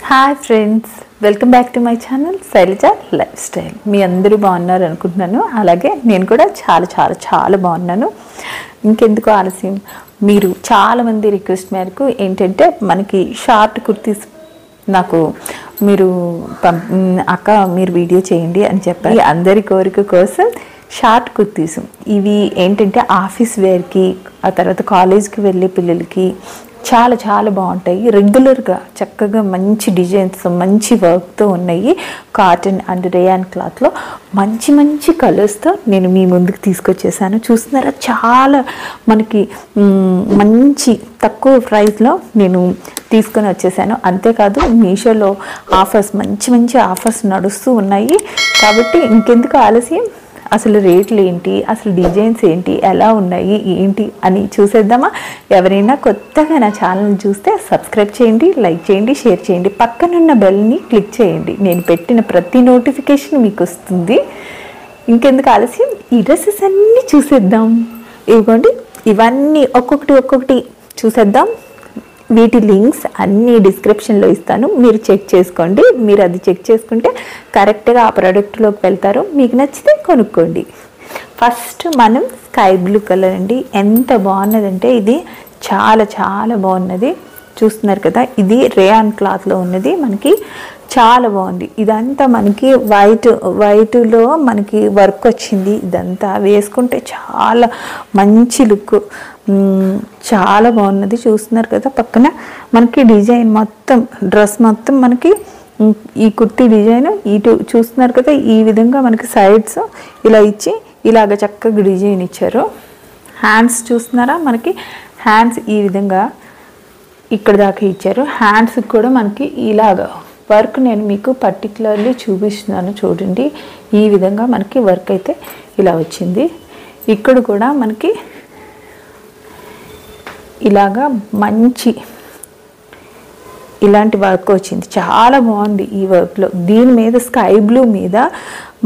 Hi friends, welcome back to my channel Shailaja lifestyle. మీ అందరూ బాగున్నారు అనుకుంటున్నాను. అలాగే నేను కూడా చాలా చాలా చాలా బాగున్నాను. ఇంకెందుకు ఆలస్యం, మీరు చాలామంది రిక్వెస్ట్ మేరకు ఏంటంటే మనకి షార్ట్ కుర్తీస్ నాకు మీరు అక్క మీరు వీడియో చేయండి అని చెప్పారు. అందరి కోరిక కోసం షార్ట్ కుర్తీస్ ఇవి ఏంటంటే ఆఫీస్ వేర్కి, ఆ తర్వాత కాలేజ్కి వెళ్ళే పిల్లలకి చాలా చాలా బాగుంటాయి. రెగ్యులర్గా చక్కగా మంచి డిజైన్స్, మంచి వర్క్తో ఉన్నాయి. కాటన్ అండ్ రేయాన్ క్లాత్లో మంచి మంచి కలర్స్తో నేను మీ ముందుకు తీసుకొచ్చేసాను. చూస్తున్నారా, చాలా మనకి మంచి తక్కువ ప్రైస్లో నేను తీసుకొని వచ్చేసాను. అంతేకాదు మీషోలో ఆఫర్స్, మంచి మంచి ఆఫర్స్ నడుస్తూ ఉన్నాయి. కాబట్టి ఇంకెందుకు ఆలస్యం, అసలు రేట్లు ఏంటి, అసలు డిజైన్స్ ఏంటి, ఎలా ఉన్నాయి ఏంటి అని చూసేద్దామా? ఎవరైనా కొత్తగా నా ఛానల్ని చూస్తే సబ్స్క్రైబ్ చేయండి, లైక్ చేయండి, షేర్ చేయండి, పక్కనున్న బెల్ని క్లిక్ చేయండి. నేను పెట్టిన ప్రతి నోటిఫికేషన్ మీకు వస్తుంది. ఇంకెందుకు ఆలస్యం, ఈ డ్రెస్సెస్ అన్నీ చూసేద్దాం. ఇవ్వండి, ఇవన్నీ ఒక్కొక్కటి చూసేద్దాం. వీటి లింక్స్ అన్నీ డిస్క్రిప్షన్లో ఇస్తాను, మీరు చెక్ చేసుకోండి. మీరు అది చెక్ చేసుకుంటే కరెక్ట్గా ఆ ప్రోడక్ట్లోకి వెళ్తారు. మీకు నచ్చితే కొనుక్కోండి. ఫస్ట్ మనం స్కై బ్లూ కలర్ అండి. ఎంత బాగున్నదంటే ఇది చాలా చాలా బాగున్నది. చూస్తున్నారు కదా, ఇది రేయాన్ క్లాత్లో ఉన్నది. మనకి చాలా బాగుంది. ఇదంతా మనకి వైట్లో మనకి వర్క్ వచ్చింది. ఇదంతా వేసుకుంటే చాలా మంచి లుక్, చాలా బాగున్నది. చూస్తున్నారు కదా, పక్కన మనకి డిజైన్ మొత్తం, డ్రెస్ మొత్తం మనకి ఈ కుర్తీ డిజైన్ ఇటు చూస్తున్నారు కదా, ఈ విధంగా మనకి సైడ్స్ ఇలా ఇచ్చి ఇలాగ చక్కగా డిజైన్ ఇచ్చారు. హ్యాండ్స్ చూస్తున్నారా, మనకి హ్యాండ్స్ ఈ విధంగా ఇక్కడ దాకా ఇచ్చారు. హ్యాండ్స్ కూడా మనకి ఇలాగ వర్క్ నేను మీకు పర్టికులర్లీ చూపిస్తున్నాను. చూడండి, ఈ విధంగా మనకి వర్క్ అయితే ఇలా వచ్చింది. ఇక్కడ కూడా మనకి ఇలాగా మంచి ఇలాంటి వర్క్ వచ్చింది. చాలా బాగుంది ఈ వర్క్లో. దీని మీద స్కై బ్లూ మీద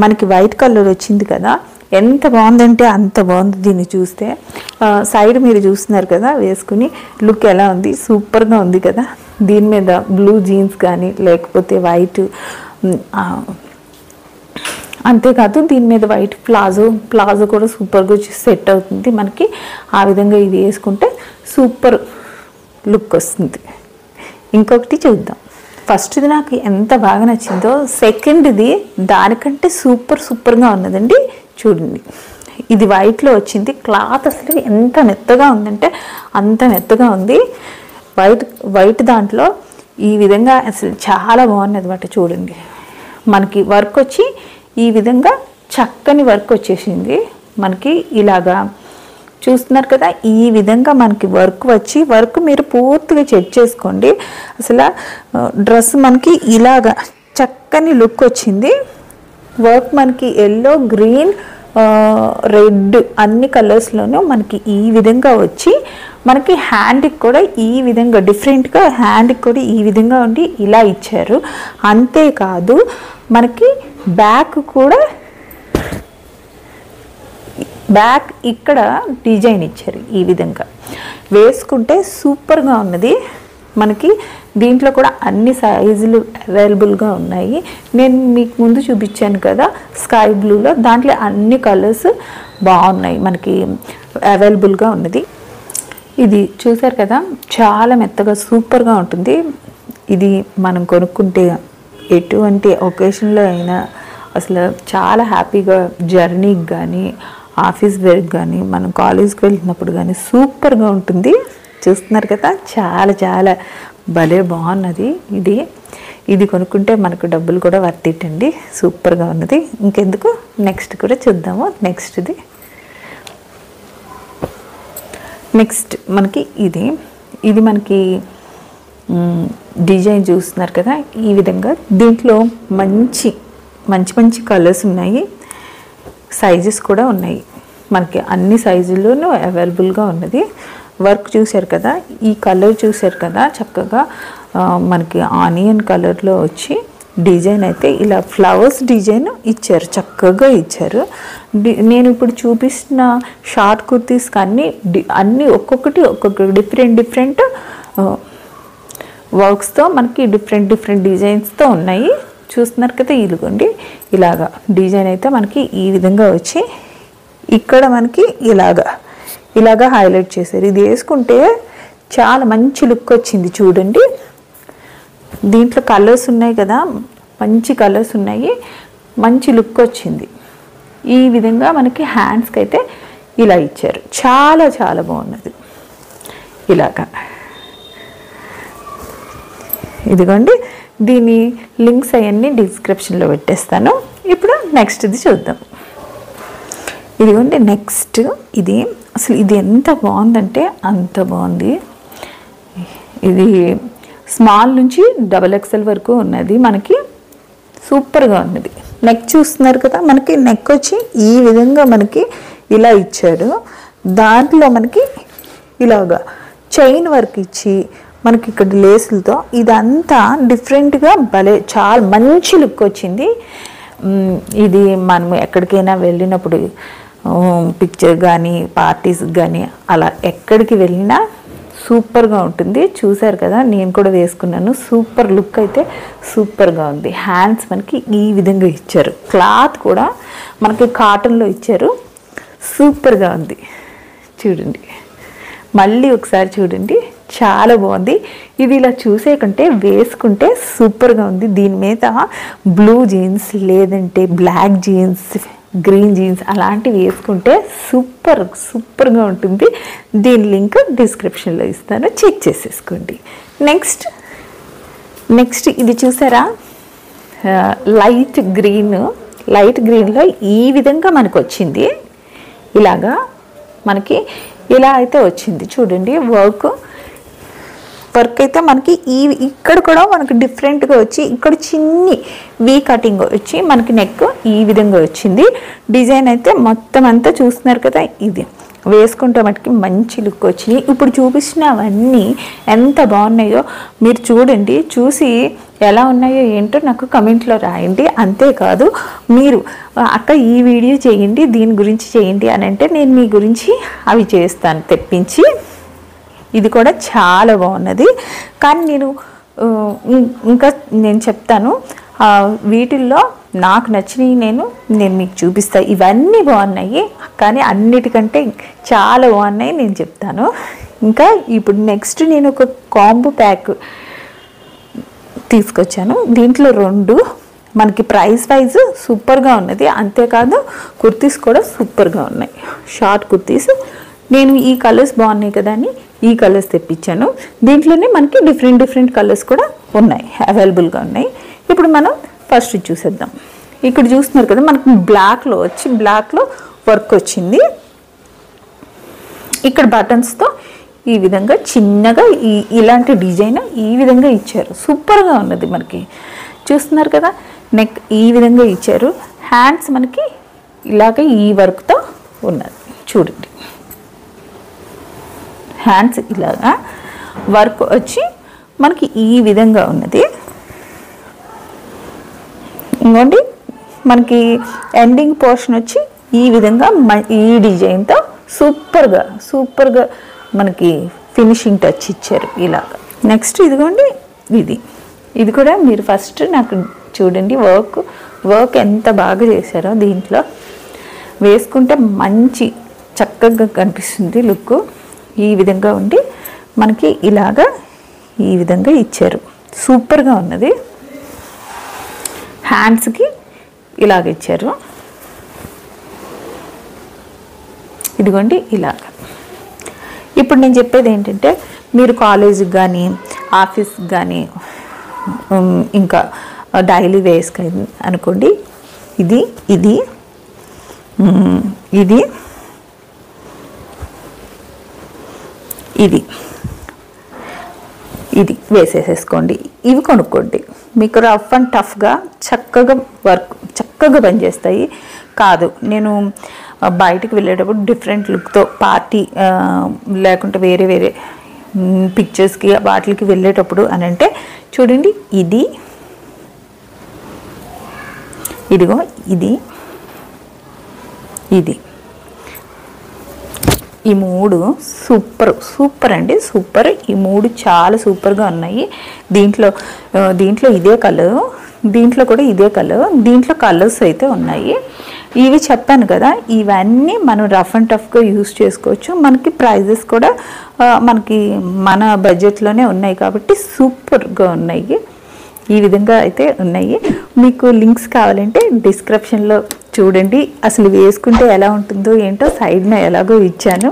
మనకి వైట్ కలర్ వచ్చింది కదా, ఎంత బాగుందంటే అంత బాగుంది. దీన్ని చూస్తే సైడ్ మీరు చూస్తున్నారు కదా, వేసుకుని లుక్ ఎలా ఉంది, సూపర్గా ఉంది కదా. దీని మీద బ్లూ జీన్స్ కానీ లేకపోతే వైట్, అంతేకాదు దీని మీద వైట్ ప్లాజో కూడా సూపర్గా సెట్ అవుతుంది మనకి. ఆ విధంగా ఇది వేసుకుంటే సూపర్ లుక్ వస్తుంది. ఇంకొకటి చూద్దాం. ఫస్ట్ది నాకు ఎంత బాగా నచ్చిందో, సెకండ్ది దానికంటే సూపర్గా ఉన్నదండి. చూడండి, ఇది వైట్లో వచ్చింది. క్లాత్ అసలు ఎంత మెత్తగా ఉందంటే అంత మెత్తగా ఉంది. వైట్ దాంట్లో ఈ విధంగా అసలు చాలా బాగున్నది అన్నమాట. చూడండి, మనకి వర్క్ వచ్చి ఈ విధంగా చక్కని వర్క్ వచ్చేసింది మనకి. ఇలాగా చూస్తున్నారు కదా, ఈ విధంగా మనకి వర్క్ వచ్చి, వర్క్ మీరు పూర్తిగా చెక్ చేసుకోండి. అసలు డ్రెస్ మనకి ఇలాగా చక్కని లుక్ వచ్చింది. వర్క్ మనకి ఎల్లో, గ్రీన్, రెడ్ అన్ని కలర్స్లోనూ మనకి ఈ విధంగా వచ్చి, మనకి హ్యాండ్కి కూడా ఈ విధంగా డిఫరెంట్గా హ్యాండ్కి కూడా ఈ విధంగా ఉండి ఇలా ఇచ్చారు. అంతేకాదు మనకి బ్యాక్ కూడా, బ్యాక్ ఇక్కడ డిజైన్ ఇచ్చారు. ఈ విధంగా వేసుకుంటే సూపర్గా ఉన్నది. మనకి దీంట్లో కూడా అన్ని సైజులు అవైలబుల్గా ఉన్నాయి. నేను మీకు ముందు చూపించాను కదా స్కై బ్లూలో, దాంట్లో అన్ని కలర్స్ బాగున్నాయి మనకి అవైలబుల్గా ఉన్నది. ఇది చూసారు కదా, చాలా మెత్తగా సూపర్గా ఉంటుంది. ఇది మనం కొనుక్కుంటే ఎటువంటి ఒకేషన్లో అయినా అసలు చాలా హ్యాపీగా జర్నీకి కానీ, ఆఫీస్ వేర్కి కానీ, మనం కాలేజ్కి వెళ్ళినప్పుడు కానీ సూపర్గా ఉంటుంది. చూస్తున్నారు కదా, చాలా చాలా భలే బాగున్నది. ఇది కొనుక్కుంటే మనకు డబ్బులు కూడా వర్త్ ఇట్ అండి. సూపర్గా ఉన్నది. ఇంకెందుకు, నెక్స్ట్ కూడా చూద్దాము. నెక్స్ట్ మనకి ఇది మనకి డిజైన్ చూస్తున్నారు కదా, ఈ విధంగా దీంట్లో మంచి కలర్స్ ఉన్నాయి. సైజెస్ కూడా ఉన్నాయి మనకి, అన్ని సైజుల్లోనూ అవైలబుల్గా ఉన్నది. వర్క్ చూశారు కదా, ఈ కలర్ చూశారు కదా, చక్కగా మనకి ఆనియన్ కలర్లో వచ్చి డిజైన్ అయితే ఇలా ఫ్లవర్స్ డిజైన్ ఇచ్చారు, చక్కగా ఇచ్చారు. నేను ఇప్పుడు చూపిస్తున్న షార్ట్ కుర్తీస్కి అన్నీ ఒక్కొక్కటి డిఫరెంట్ వర్క్స్తో మనకి డిఫరెంట్ డిఫరెంట్ డిజైన్స్తో ఉన్నాయి. చూస్తున్నారు కదా, ఇదిగోండి ఇలాగా డిజైన్ అయితే మనకి ఈ విధంగా వచ్చి ఇక్కడ మనకి ఇలాగా హైలైట్ చేశారు. ఇది వేసుకుంటే చాలా మంచి లుక్ వచ్చింది చూడండి. దీంట్లో కలర్స్ ఉన్నాయి కదా, మంచి కలర్స్ ఉన్నాయి, మంచి లుక్ వచ్చింది. ఈ విధంగా మనకి హ్యాండ్స్కి అయితే ఇలా ఇచ్చారు. చాలా చాలా బాగున్నది. ఇలాగా ఇదిగోండి, దీని లింక్స్ అవన్నీ డిస్క్రిప్షన్లో పెట్టేస్తాను. ఇప్పుడు నెక్స్ట్ది చూద్దాం. ఇదిగోండి నెక్స్ట్ ఇది. అసలు ఇది ఎంత బాగుందంటే అంత బాగుంది. ఇది స్మాల్ నుంచి XXL వరకు ఉన్నది. మనకి సూపర్గా ఉన్నది. నెక్ చూస్తున్నారు కదా, మనకి నెక్ వచ్చి ఈ విధంగా మనకి ఇలా ఇచ్చాడు. దాంట్లో మనకి ఇలాగా చైన్ వర్క్ ఇచ్చి మనకి ఇక్కడ లేసులతో ఇదంతా డిఫరెంట్గా భలే చాలా మంచి లుక్ వచ్చింది. ఇది మనం ఎక్కడికైనా వెళ్ళినప్పుడు పిక్చర్ కానీ పార్టీస్కి కానీ అలా ఎక్కడికి వెళ్ళినా సూపర్గా ఉంటుంది. చూసారు కదా, నేను కూడా వేసుకున్నాను. సూపర్ లుక్ అయితే సూపర్గా ఉంది. హ్యాండ్స్ మనకి ఈ విధంగా ఇచ్చారు. క్లాత్ కూడా మనకి కాటన్లో ఇచ్చారు. సూపర్గా ఉంది. చూడండి, మళ్ళీ ఒకసారి చూడండి, చాలా బాగుంది. ఇది ఇలా చూసే కంటే వేసుకుంటే సూపర్గా ఉంది. దీని మీద బ్లూ జీన్స్ లేదంటే బ్లాక్ జీన్స్, గ్రీన్ జీన్స్ అలాంటివి వేసుకుంటే సూపర్గా ఉంటుంది. దీని లింక్ డిస్క్రిప్షన్లో ఇస్తాను, చెక్ చేసేసుకోండి. నెక్స్ట్ ఇది చూసారా, లైట్ గ్రీన్లో ఈ విధంగా మనకు వచ్చింది. ఇలాగా మనకి ఇలా అయితే వచ్చింది. చూడండి, వర్క్ అయితే మనకి ఇక్కడ కూడా మనకి డిఫరెంట్గా వచ్చి ఇక్కడ చిన్ని వీ కటింగ్ వచ్చి మనకి నెక్ ఈ విధంగా వచ్చింది. డిజైన్ అయితే మొత్తం అంతా చూస్తున్నారు కదా, ఇది వేసుకుంటే మనకి మంచి లుక్ వచ్చినాయి. ఇప్పుడు చూపించినవన్నీ ఎంత బాగున్నాయో మీరు చూడండి. చూసి ఎలా ఉన్నాయో ఏంటో నాకు కమెంట్లో రాయండి. అంతేకాదు, మీరు అక్క ఈ వీడియో చేయండి, దీని గురించి చేయండి అని అంటే నేను మీ గురించి అవి చేస్తాను తెప్పించి. ఇది కూడా చాలా బాగున్నది. కానీ ఇంకా నేను చెప్తాను, వీటిల్లో నాకు నచ్చినవి నేను మీకు చూపిస్తాను. ఇవన్నీ బాగున్నాయి, కానీ అన్నిటికంటే చాలా బాగున్నాయి నేను చెప్తాను. ఇంకా ఇప్పుడు నెక్స్ట్ నేను ఒక కాంబో ప్యాక్ తీసుకొచ్చాను. దీంట్లో 2 మనకి ప్రైస్ వైజ్ సూపర్గా ఉన్నది. అంతేకాదు కుర్తీస్ కూడా సూపర్గా ఉన్నాయి. షార్ట్ కుర్తీస్ నేను ఈ కలర్స్ బాగున్నాయి కదా అని ఈ కలర్స్ తెప్పించాను. దీంట్లోనే మనకి డిఫరెంట్ కలర్స్ కూడా ఉన్నాయి, అవైలబుల్గా ఉన్నాయి. ఇప్పుడు మనం ఫస్ట్ చూసేద్దాం. ఇక్కడ చూస్తున్నారు కదా, మనకి బ్లాక్లో వర్క్ వచ్చింది. ఇక్కడ బటన్స్తో ఈ విధంగా చిన్నగా ఇలాంటి డిజైన్ ఈ విధంగా ఇచ్చారు. సూపర్గా ఉన్నది. మనకి చూస్తున్నారు కదా, నెక్ ఈ విధంగా ఇచ్చారు. హ్యాండ్స్ మనకి ఇలాగ ఈ వర్క్తో ఉన్నది. చూడండి, హ్యాండ్స్ ఇలాగా వర్క్ వచ్చి మనకి ఈ విధంగా ఉన్నది. ఇంకోండి, మనకి ఎండింగ్ పోర్షన్ వచ్చి ఈ విధంగా ఈ డిజైన్తో సూపర్గా మనకి ఫినిషింగ్ టచ్ ఇచ్చారు ఇలాగా. నెక్స్ట్ ఇదిగోండి, ఇది కూడా మీరు ఫస్ట్ నాకు చూడండి, వర్క్ ఎంత బాగా చేశారో. దీంట్లో వేసుకుంటే మంచి చక్కగా కనిపిస్తుంది లుక్. ఈ విధంగా ఉండి మనకి ఇలాగా ఈ విధంగా ఇచ్చారు. సూపర్గా ఉన్నది. హ్యాండ్స్కి ఇలాగ ఇచ్చారు. ఇదిగోండి ఇలాగా. ఇప్పుడు నేను చెప్పేది ఏంటంటే, మీరు కాలేజీకి కానీ ఆఫీస్కి కానీ ఇంకా డైలీ వేస్కి అనుకోండి, ఇది వేసేసేసుకోండి. ఇవి కొనుక్కోండి. మీకు రఫ్ అండ్ టఫ్గా చక్కగా పనిచేస్తాయి. కాదు, నేను బయటికి వెళ్ళేటప్పుడు డిఫరెంట్ లుక్తో పార్టీ లేకుంటే వేరే పిక్చర్స్కి వాటికి వెళ్ళేటప్పుడు అని అంటే చూడండి, ఇదిగో ఇది ఈ 3 సూపర్ అండి, సూపర్. ఈ 3 చాలా సూపర్గా ఉన్నాయి. దీంట్లో ఇదే కలర్, దీంట్లో కూడా ఇదే కలర్, దీంట్లో కలర్స్ అయితే ఉన్నాయి. ఇవి చెప్పాను కదా, ఇవన్నీ మనం రఫ్ అండ్ టఫ్గా యూస్ చేసుకోవచ్చు. మనకి ప్రైజెస్ కూడా మనకి మన బడ్జెట్లోనే ఉన్నాయి కాబట్టి సూపర్గా ఉన్నాయి. ఈ విధంగా అయితే ఉన్నాయి. మీకు లింక్స్ కావాలంటే డిస్క్రిప్షన్లో చూడండి. అసలు వేసుకుంటే ఎలా ఉంటుందో ఏంటో సైడ్న ఎలాగో ఇచ్చాను,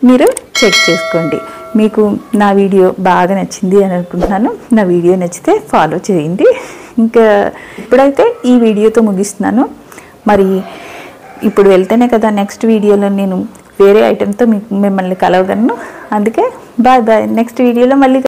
మీరు చెక్ చేసుకోండి. మీకు నా వీడియో బాగా నచ్చింది అని అనుకుంటున్నాను. నా వీడియో నచ్చితే ఫాలో చేయండి. ఇంకా ఇప్పుడైతే ఈ వీడియోతో ముగిస్తున్నాను. మరి ఇప్పుడు వెళ్తేనే కదా నెక్స్ట్ వీడియోలో నేను వేరే ఐటెంతో మిమ్మల్ని కలవగలను. అందుకే బాయ్ బాయ్. నెక్స్ట్ వీడియోలో మళ్ళీ